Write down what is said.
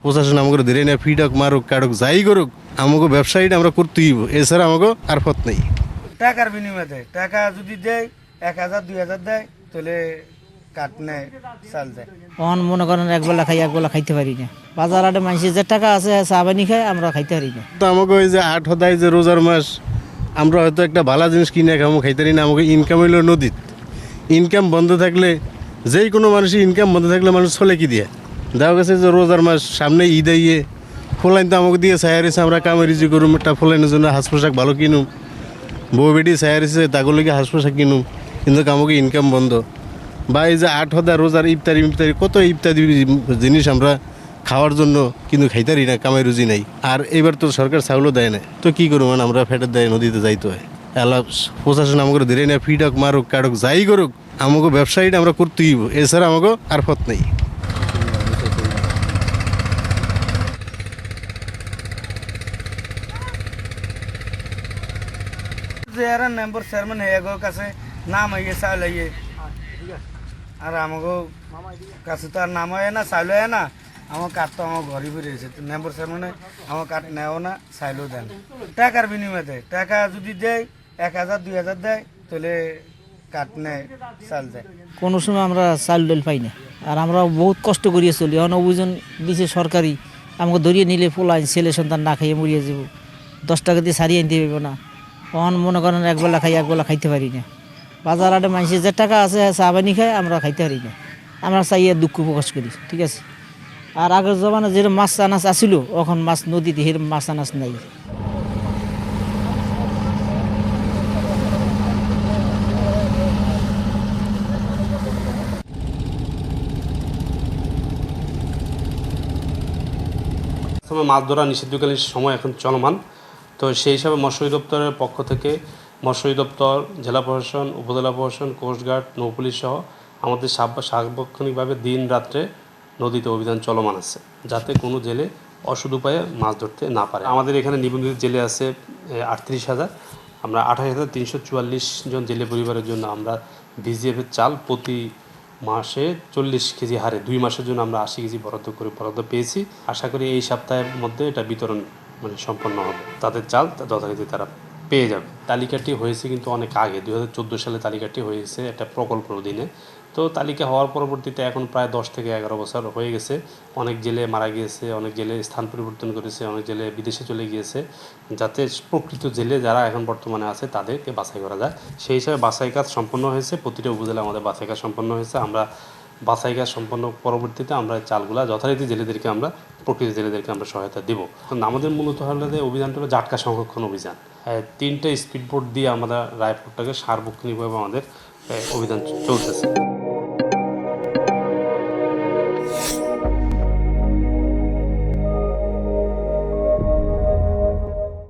প্রশাসন আমাকে ধরে না ফিডক মারুক কাটুক যাই করুক আমাকে ব্যবসায়ীটা আমরা করতেই এছাড়া আমাকে আর পথ নেই। টাকার বিনিময়ে দেয়, টাকা যদি দেয় 1000 2000 দেয় তাহলে কাট নেয়, চাল দেয়। অন মনে করেন একবেলা খাই একবেলা খাইতে পারি না। বাজার হাটে মানুষের যে টাকা আছে চা বানি খায়, আমরা খাইতে পারি না। তো আমাকে ওই যে 8 হদায় যে রোজার মাস আমরা হয়তো একটা ভালো জিনিস কিনে খাবো খাইতে পারি না। আমাকে ইনকাম হইলো নদীত, ইনকাম বন্ধ থাকলে যেই কোনো মানুষের ইনকাম বন্ধ থাকলে মানুষ চলে কি দিয়ে দেখা গেছে যে রোজার মাস সামনে ঈদ আইয়ে ফলাইন তো আমাকে দিয়ে ছায়ারিছে আমরা কামেরিজি করুম একটা ফলাইনের জন্য হাঁস পোশাক ভালো কিনুম, বউ বেটি ছায়ারিছে তাগুলোকে হাঁস পোশাক কিনুম, কিন্তু আমাকে ইনকাম বন্ধ। বা এই যে 8 হদা রোজার ইফতারি কত ইত্যাদি জিনিস আমরা খাওয়ার জন্য কিন্তু খাইতারি না, কামাই রুজি নাই। আর এবার তো সরকার চাউলও দেয় না, তো কী করবো মানে আমরা ফেটের দেয় নদীতে যাইতে হয়। এলা প্রশাসন আমাকে ধরে না ফিডক মারুক কাটুক যাই করুক আমাকে ব্যবসায়ীটা আমরা করতেই এছাড়া আমাকে আর পথ নেই। যে এরা মেম্বার চেয়ারম্যান হয়ে গো কাছে নাম হইয়ে চাল হইয়ে, আর আমাকে কাছে তো আর নাম হয় না, চাইল হয় না। আমার কাঠ তো আমার ঘরে ফিরে এসে মেম্বার চেয়ারম্যানে আমার কাঠ নেও না, চাইলেও দেন। টাকার বিনিময়ে দেয়, টাকা যদি দেয় 1000 2000 দেয় তাহলে কাঠ নেয়, চাল দেয়। কোনো সময় আমরা চাল ডাল পাই না, আর আমরা বহুত কষ্ট করিয়ে চলি। এখন অভিযান দিছে সরকারি, আমাকে ধরিয়ে নিলে পোলাই ছেলে সন্তান না খাইয়ে মরিয়ে যাব, 10 টাকা দিয়ে সারিয়ে আনতে পারবো না। এখন মনে করেন একবেলা খাই একবেলা খাইতে পারি না। বাজার হাটে মানুষের যে টাকা আছে চা বানি খায়, আমরা খাইতে পারি না। আমরা চাইয়ে দুঃখ প্রকাশ করি, ঠিক আছে। আর আগের জমানা যেরকম মাছ আনাজ আসিল, এখন মাছ নদীতে সেরকম মাছ আনাজ নাই। তবে মাছ ধরা নিষিদ্ধকালীন সময় এখন চলমান। তো সেই হিসাবে মৎস্য অধিদপ্তরের পক্ষ থেকে মৎস্য অধিদপ্তর, জেলা প্রশাসন, উপজেলা প্রশাসন, কোস্টগার্ড, নৌপুলিশ সহ আমাদের সার্বক্ষণিকভাবে দিন রাত্রে নদীতে অভিযান চলমান আছে, যাতে কোনো জেলে অসৎ উপায়ে মাছ ধরতে না পারে। আমাদের এখানে নিবন্ধিত জেলে আছে 38,000। আমরা 28,344 জন জেলে পরিবারের জন্য আমরা বিজিএফের চাল প্রতি মাসে 40 কেজি হারে 2 মাসের জন্য আমরা 80 কেজি বরাদ্দ পেয়েছি। আশা করি এই সপ্তাহের মধ্যে এটা বিতরণ সম্পন্ন হবে, তাদের চাল যথারীতি তারা পেয়ে যাবে। তালিকাটি হয়েছে কিন্তু অনেক আগে, 2014 সালে তালিকাটি হয়েছে একটা প্রকল্পের অধীনে। তো তালিকা হওয়ার পরবর্তীতে এখন প্রায় 10 থেকে 11 বছর হয়ে গেছে। অনেক জেলে মারা গিয়েছে, অনেক জেলে স্থান পরিবর্তন করেছে, অনেক জেলে বিদেশে চলে গিয়েছে, যাতে প্রকৃত জেলে যারা এখন বর্তমানে আছে তাদেরকে বাছাই করা যায়। সেই হিসাবে বাছাই কাজ সম্পন্ন হয়েছে, প্রতিটা উপজেলায় আমাদের বাছাই কাজ সম্পন্ন হয়েছে। আমরা বাছাই কাজ সম্পন্ন পরবর্তীতে আমরা চালগুলা যথারীতি জেলেদেরকে আমরা প্রকৃত জেলেদেরকে আমরা সহায়তা দেবো। আমাদের মূলত হলে অভিযানটা হলো জাটকা সংরক্ষণ অভিযান। 3টে স্পিডবোট দিয়ে আমরা রায়পুরটাকে সার্বক্ষণিকভাবে আমাদের অভিযান চলতেছে।